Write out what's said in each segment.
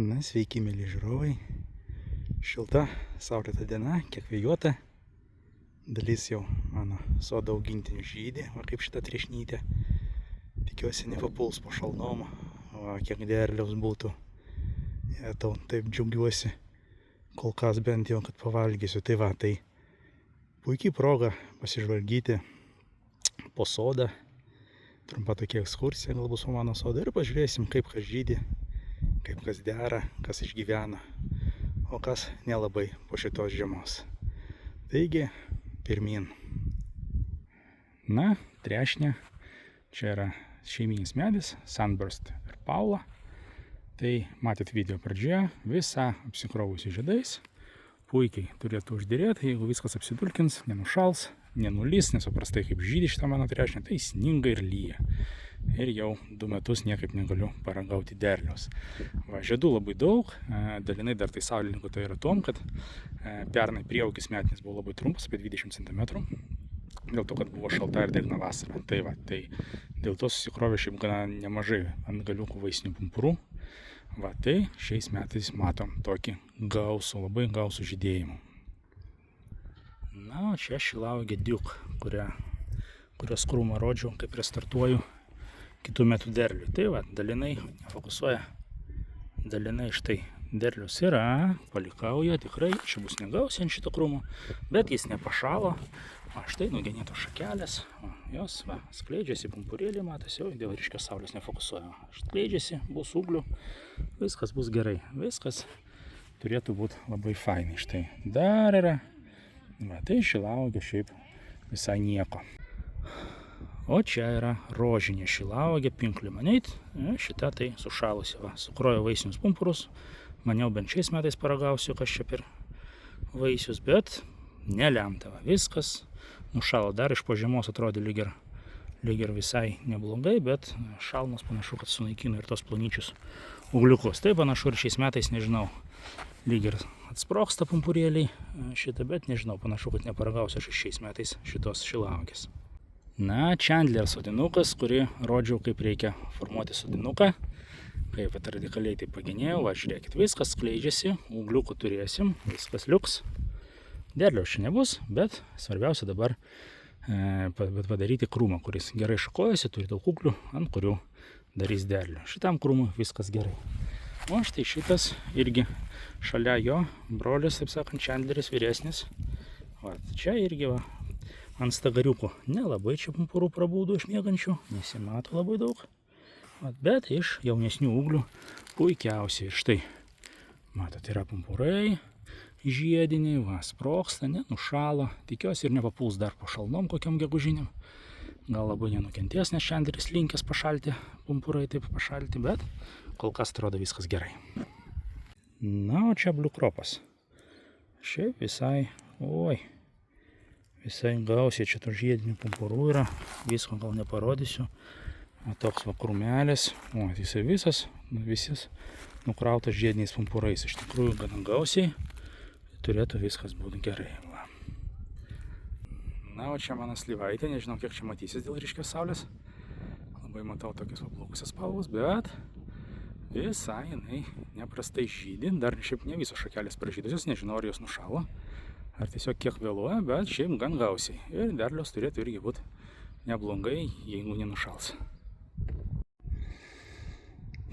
Na, sveiki, mėly žiūrovai. Šilta, saulėta diena, kiek vėjuota. Dalis jau mano sodo augintinių žydi, va kaip šitą triešnytę. Tikiuosi nepapuls po šalnom, va kiek derliaus būtų. Ja, tau taip džiaugiuosi, kol kas bent jau, kad pavalgysiu. Tai va, tai puikiai proga pasižvalgyti po sodą. Trumpa tokia ekskursija galbūt su mano sodą ir pažiūrėsim, kaip kas žydi, kaip kas dera, kas išgyvena, o kas nelabai po šitos žiemos. Taigi, pirmyn. Na, trešnė. Čia yra šeiminis medis, Sunburst ir Paula. Tai matėt video pradžioje, visa apsikrovusi žiedais. Puikiai turėtų užderėti, jeigu viskas apsidulkins, nenušals, nenulys, nes paprastai kaip žydi šitą mano trešnę, tai sninga ir lyja. Ir jau 2 metus niekaip negaliu paragauti derliaus. Va, žiedų labai daug, dalinai dar tai saulininkų tai yra tom, kad pernai prieaugis metinis buvo labai trumpas, apie 20 cm. Dėl to, kad buvo šalta ir drėgna vasara. Tai va, tai dėl to susikrovė šiaip gana nemažai ant galiukų vaisinių pumpurų. Va, tai šiais metais matom tokį gausų, labai gausų žydėjimą. Na, o čia šilauogė Duke, kurios krūmą rodžiau, kaip restartuoju kitų metų derlių. Tai va, dalinai fokusuoja, dalinai štai derlius yra, palikau jo tikrai, čia bus negausiai ant šito krūmo, bet jis nepašalo. Va, štai nugenėtos šakelės, va, jos va, skleidžiasi, pumpurėlį matosi, jau dėl ryškios saulės nefokusuoja. Skleidžiasi, bus ūglių, viskas bus gerai, viskas turėtų būti labai fainai. Štai dar yra, va, tai šilauogė šiaip visai nieko. O čia yra rožinė šilauogė, Pink Lemonade, šita tai sušalusi, va, sukrojo vaisinius pumpurus, maniau bent šiais metais paragausiu, kas čia per vaisius, bet nelemta, va, viskas nušalo, dar iš po žiemos atrodė lyg ir visai neblogai, bet šalnos panašu, kad sunaikino ir tos plonyčius ūgliukus. Tai panašu ir šiais metais, nežinau, lyg ir atsprogsta pumpurėliai šitą, bet nežinau, panašu, kad neparagausiu aš šiais metais šitos šilauogės. Na, Chandler sodinukas, kurį rodžiau, kaip reikia formuoti sodinuką. Kaip radikaliai tai pagenėjau, va, žiūrėkit, viskas skleidžiasi, ūgliukų turėsim, viskas liuks. Derliaus čia nebus, bet svarbiausia dabar padaryti krūmą, kuris gerai šakojasi, turi daug ūglių, ant kurių darys derlių. Šitam krūmui viskas gerai. O štai šitas irgi šalia jo brolis, taip sakant, Chandleris vyresnis. Va, čia irgi va, ant stagariukų nelabai čia pumpurų prabūdų iš miegančių, nesimato labai daug. Va, bet iš jaunesnių ūglių puikiausiai. Ir štai, matot, yra pumpurai žiediniai, va, sprogsta, nenušalo. Tikiuosi ir nepapuls dar po šalnom kokiam gegužiniam. Gal labai nenukentės, nes Chandleris linkęs pašalti, pumpurai taip pašalti, bet kol kas atrodo viskas gerai. Na, o čia Blue Cropas. Šiaip visai, visai gausiai čia tų žiedinių pumpurų yra. Visko gal neparodysiu. O toks va krūmelis, o jisai visas nukrautas žiediniais pumpurais. Iš tikrųjų gana gausiai. Turėtų viskas būti gerai. Va. Na, o čia mano slyvaitė, nežinau, kiek čia matysis dėl ryškios saulės. Labai matau tokias paplaukusias spalvos, bet visai jinai neprastai žydi. Dar šiaip ne visos šakelės pražydusios, nežinau, ar jos nušalo, ar tiesiog kiek vėluoja, bet šiaip gan gausiai. Ir derliaus turėtų irgi būti neblogai, jeigu nenušals.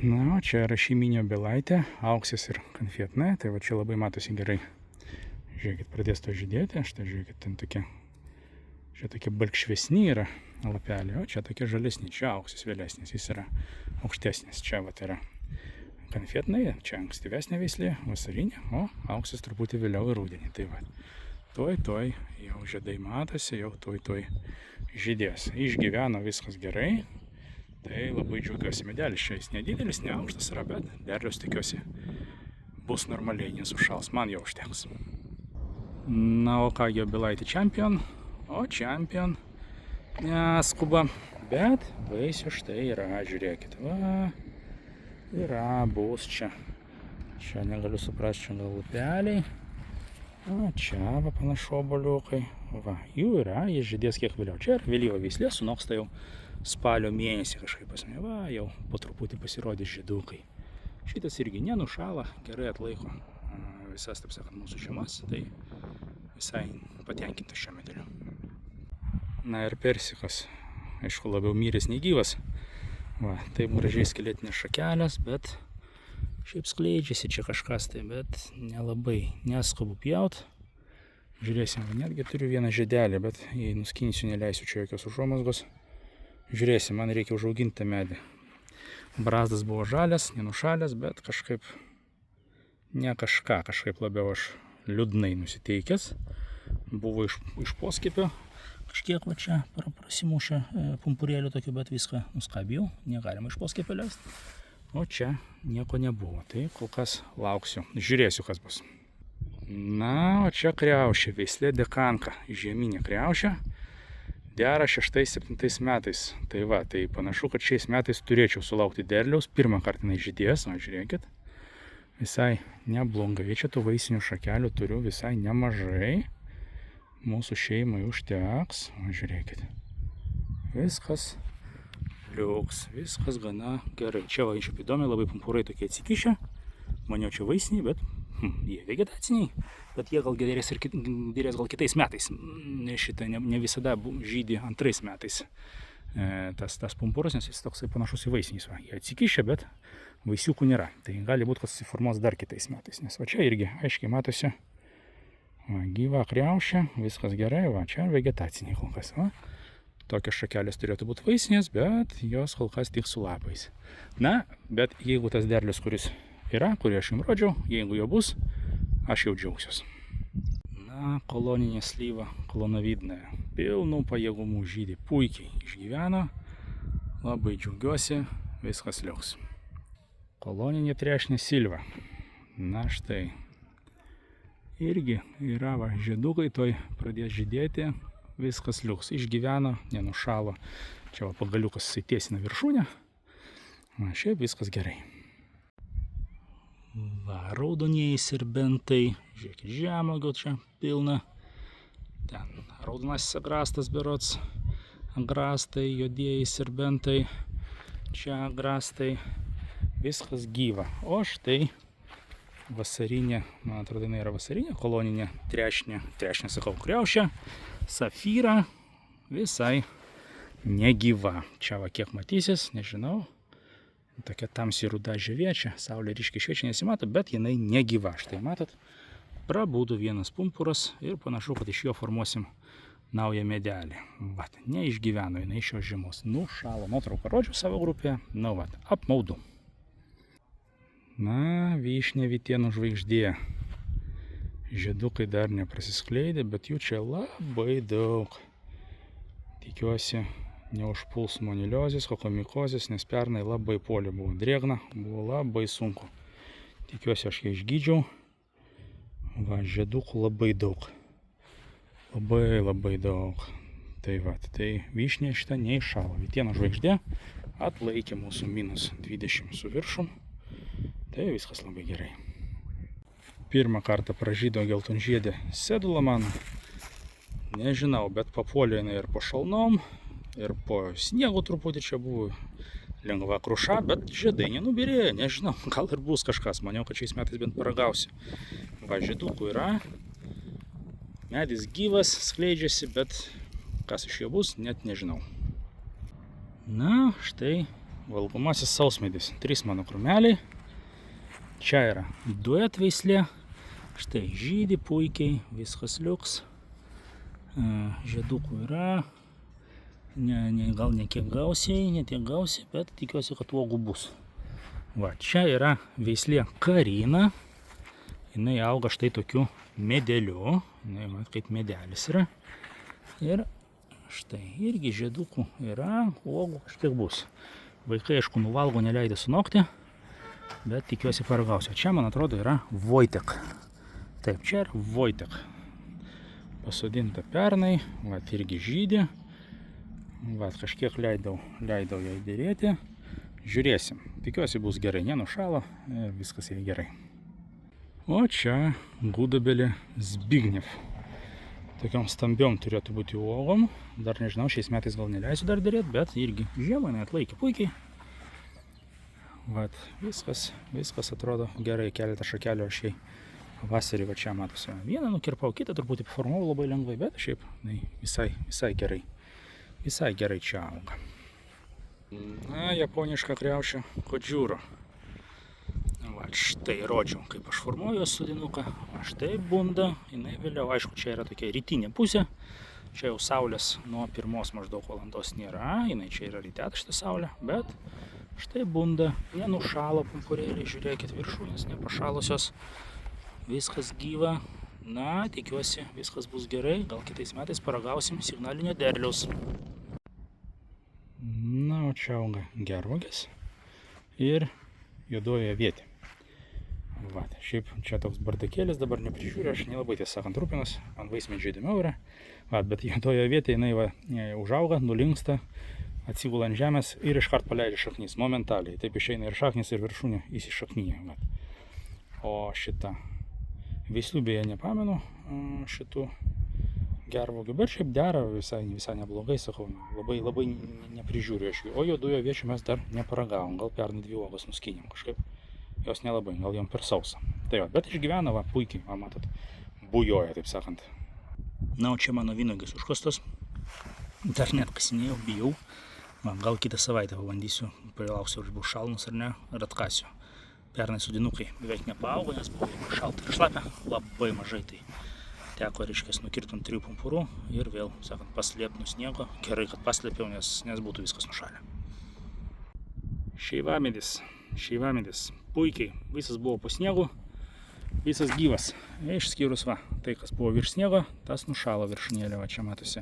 Na, o čia yra šeiminio belaitė, auksis ir konfetne, tai va čia labai matosi gerai. Žiūrėkit, pradės to žydėti, štai žiūrėkit, ten tokie, čia tokie balkšvesni yra lapeliai, o čia tokie žalesni, čia auksis vėlesnis, jis yra aukštesnis, čia va yra konfetnai, čia ankstyvesnė veislė, vasarinė, o auksis truputį vėliau ir rudenį, tai va, toj jau žiedai matosi, jau toj žydės, išgyveno viskas gerai. Tai labai džiaugiuosi, medelis čia jis nedidelis, neaukštas yra, bet derliaus tikiuosi bus normaliai, nesušals, man jau užteks. Na, o ką, jo belaitė Champion, o Champion neskuba, bet vaisių štai yra, žiūrėkit, va, yra, bus čia. Čia negaliu suprasti, čia gal lupeliai, o čia va panašu obuoliukai, va, jų yra, jis žydės kiek vėliau. Čia yra vėlyva veislė, sunoksta jau spalio mėnesį kažkaip pasme, va, jau po truputį pasirodys žiedukai. Šitas irgi nenušala, gerai atlaiko visas, taip sakant, mūsų žiemas, tai visai patenkintas šio medeliu. Na ir persikas, aišku, labiau miręs nei gyvas. Va, taip gražiai skeletinės šakelės, bet šiaip skleidžiasi čia kažkas tai, bet nelabai neskubu pjaut. Žiūrėsim, netgi turiu vieną žiedelį, bet jei nuskinsiu, neleisiu čia jokios užuomazgos. Žiūrėsim, man reikia užauginti tą medį. Brazdas buvo žalias, nenušalęs, bet kažkaip kažkaip labiau aš liūdnai nusiteikęs. Buvo iš poskiepio kažkiek va čia prasimušę pumpurėlių tokių, bet viską nuskabijau, negalima iš poskiepio leisti. O čia nieko nebuvo, tai kol kas lauksiu, žiūrėsiu kas bus. Na, o čia kriaušė, veislė dekanka, žieminė kriaušė. Dera 6-7 metais. Tai va, tai panašu, kad šiais metais turėčiau sulaukti derliaus. Pirmą kartą jinai žydės, o žiūrėkit. Visai neblongai. Čia tų vaisinių šakelių turiu visai nemažai. Mūsų šeimai užteks. O žiūrėkit. Viskas liuks, viskas gana gerai. Čia va, šiaip įdomi, labai pumpurai tokie atsikišę. Maniau čia vaisiniai, bet jie vegetaciniai. Bet jie gal dėrės gal kitais metais. Šitą ne visada žydi antrais metais tas pumpuras, nes jis toksai panašus į vaisinius. Va, jie atsikišę, bet vaisiukų nėra. Tai gali būti, kad susiformuos dar kitais metais. Nes va čia irgi aiškiai matosi va, gyva kriaušė, viskas gerai, va čia vegetaciniai kol kas. Va. Tokios šakelės turėtų būti vaisinės, bet jos kol kas tik su lapais. Na, bet jeigu tas derlius, kuris yra, kurį aš jums rodžiau, jeigu jo bus, aš jau džiaugsiuos. Na, koloninė slyva, kolonovidinė, pilnų pajėgumų žydį, puikiai išgyveno, labai džiaugiuosi, viskas liuks. Koloninė trešnė silva, na štai, irgi yra va, žiedukai, toj pradės žydėti, viskas liuks, išgyveno, nenušalo, čia va pagaliukas tiesina viršūnę, va, šiaip viskas gerai. Va, raudonieji serbentai, žiūrėkit, žemuogių čia pilna. Ten raudonasis agrastas berods, agrastai, juodieji serbentai, čia agrastai, viskas gyva. O štai vasarinė, man atrodo, jinai yra vasarinė, koloninė trešnė, sakau, kriaušė, safyra, visai negyva. Čia va kiek matysis, nežinau. Tokia tamsiai ruda žievė čia, saulė ryškiai šviečia nesimato, bet jinai negyva. Štai matot, prabūdo vienas pumpuras ir panašu, kad iš jo formuosim naują medelį. Vat, neišgyveno jinai iš šios žiemos. Nušalo, nuotrauką rodžiu savo grupėje, nu vat, apmaudu. Na, vyšnė vytienų žvaigždė. Žiedukai dar neprasiskleidė, bet jų čia labai daug. Tikiuosi, neužpuls moniliozės, kokomikozės, nes pernai labai polė buvo drėgna, buvo labai sunku. Tikiuosi, aš ją išgydžiau. Va, žiedukų labai daug. Labai daug. Tai va, tai vyšnė šitą neiššalo. Vytienų žvaigždė atlaikė mūsų minus 20 su viršum. Tai viskas labai gerai. Pirmą kartą pražydo geltonžiedė sedula mano. Nežinau, bet papuolė jinai ir po šalnom. Ir po sniego truputį čia buvo lengva kruša, bet žiedai nenubirėjo, nežinau, gal ir bus kažkas, maniau, kad šiais metais bent paragausiu. Va, žiedukų yra, medis gyvas, skleidžiasi, bet kas iš jo bus, net nežinau. Na, štai valgomasis sausmedis, 3 mano krūmeliai, čia yra duet veislė, štai žydi puikiai, viskas liuks, žiedukų yra. Gal ne tiek gausiai, bet tikiuosi, kad uogų bus. Va, čia yra veislė Karina. Jinai auga štai tokiu medeliu. Jinai, va, kaip medelis yra. Ir štai, irgi žiedukų yra, uogų kažkiek bus. Vaikai, aišku, nuvalgo, neleidė sunokti, bet tikiuosi paragausiu. Čia, man atrodo, yra Vojtek. Taip, čia yra Vojtek. Pasodinta pernai, va, irgi žydė. Va, kažkiek leidau jai dėrėti. Žiūrėsim. Tikiuosi bus gerai, nenušalo ir viskas jai gerai. O čia gudobelė Zbigniew. Tokiom stambiom turėtų būti uogom. Dar nežinau, šiais metais gal neleisiu dar dėrėti, bet irgi žiemą atlaikė puikiai. vat, viskas atrodo gerai, keletą šakelių aš jai pavasarį va čia matosi. Vieną nukirpau, kitą truputį paformavau labai lengvai, bet šiaip visai gerai. Visai gerai čia auga. Na, japoniška kriaušė kodžiūro. Va, štai rodžiau, kaip aš formuoju sodinuką. Va, štai bunda, jinai vėliau, aišku, čia yra tokia rytinė pusė. Čia jau saulės nuo 1 maždaug valandos nėra, jinai čia yra ryte šitą saulę, bet štai bunda, nenušalo pumpurėliai, žiūrėkit viršūnės, nepašalusios, viskas gyva. Na, tikiuosi, viskas bus gerai, gal kitais metais paragausim signalinio derliaus. Na, o čia auga gervuogės ir juodoji avietė. Va, šiaip čia toks bardakėlis, dabar neprižiūriu, aš nelabai tiesą sakant rūpinas, man vaismedžiai įdomiau yra. Va, bet juodoji avietė, jinai va, užauga, nulinksta, atsigula ant žemės ir iškart paleidžia šaknis, momentaliai. Taip išeina ir šaknis, ir viršūnė įsišaknyja. Va. O šitą veislių beje nepamenu, šitų gervuogių, bet šiaip dera visai neblogai, sakau, labai neprižiūriu aš jų. O juodojo aviečių mes dar neparagavom, gal pernai 2 uogos nuskynėm kažkaip. Jos nelabai, gal jom per sausa. Tai va, bet išgyvena va, puikiai, va, matot, bujoja, taip sakant. Na, o čia mano vynuogės užkastos. Dar net kasinėjau, bijau. Va, gal kitą savaitę pabandysiu, prilauksiu, ar bus šalnus ar ne, ar atkasiu. Pernai sodinukai beveik nepaaugo, nes buvo šalta ir šlapia, labai mažai. Tai teko, reiškės, nukirti ant 3 pumpurų ir vėl, sakant, paslėpti nuo sniego. Gerai, kad paslėpiau, nes būtų viskas nušalę. Šeivamedis. Puikiai, visas buvo po sniegu, visas gyvas. Išskyrus va, tai kas buvo virš sniego, tas nušalo viršūnėlė, va čia matosi.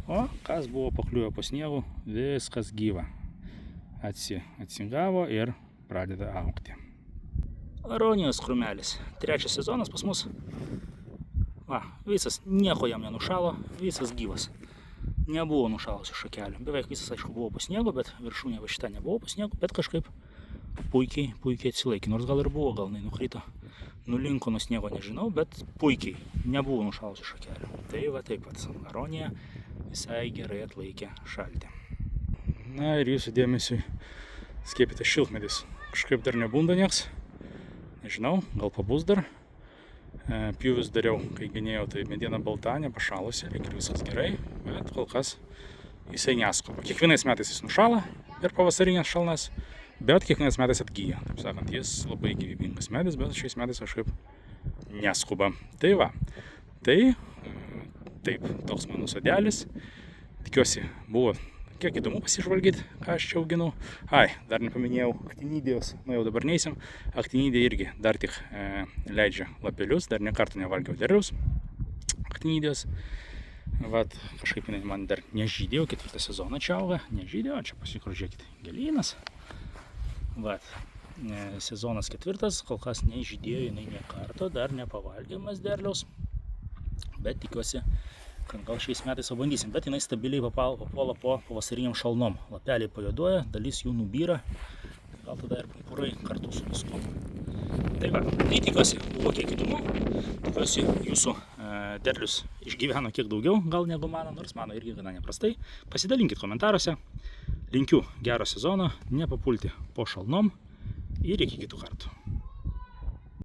O kas buvo pakliuvę po sniegu, viskas gyva. Atsigavo ir pradeda augti. Aronijos krūmelis. 3 sezonas pas mus. Va, visas, nieko jam nenušalo, visas gyvas. Nebuvo nušalusių šakelių. Beveik visas, aišku, buvo po sniegu, bet viršūnė va šita nebuvo po sniegu, bet kažkaip puikiai atsilaikė. Nors gal ir buvo, gal nukrito, nulinko nuo sniego, nežinau, bet puikiai, nebuvo nušalusių šakelių. Tai va taip pat, aronija visai gerai atlaikė šaltį. Na ir jūsų dėmesiui skiepytas šilkmedis. Kažkaip dar nebunda nieks, nežinau, gal pabus dar. Pjūvius dariau, kai genėjau, tai mediena balta, nepašalusi, lyg ir viskas gerai, bet kol kas jisai neskuba. Kiekvienais metais jis nušala per pavasarinės šalnas, bet kiekvienais metais atgyja. Taip sakant, jis labai gyvybingas medis, bet šiais metais kažkaip neskuba. Tai va, taip, toks mano sodelis. Tikiuosi, buvo kiek įdomu pasižvalgyti, ką aš čia auginu. Dar nepaminėjau aktinidijos, jau dabar neisim. Aktinidija irgi dar tik leidžia lapelius, dar ne kartą nevalgiau derliaus aktinidijos. Vat, kažkaip man dar nežydėjo, 4 sezoną čia auga, nežydėjo, čia pasigrožėkit, gėlynas. Vat, sezonas 4, kol kas nežydėjo, jinai ne karto, dar nepavalgymas derliaus, bet tikiuosi, kad gal šiais metais pabandysim, bet jinai stabiliai papuola po pavasariniam šalnom. Lapeliai pajuoduoja, dalis jų nubyra, gal tada ir pumpurai kartu su viskuo. Tai va, tai tikiuosi, buvo kiek įdomu, tikiuosi jūsų derlius išgyveno kiek daugiau, gal negu mano, nors mano irgi gana neprastai. Pasidalinkit komentaruose, linkiu gero sezono, nepapulti po šalnom ir iki kitų kartų.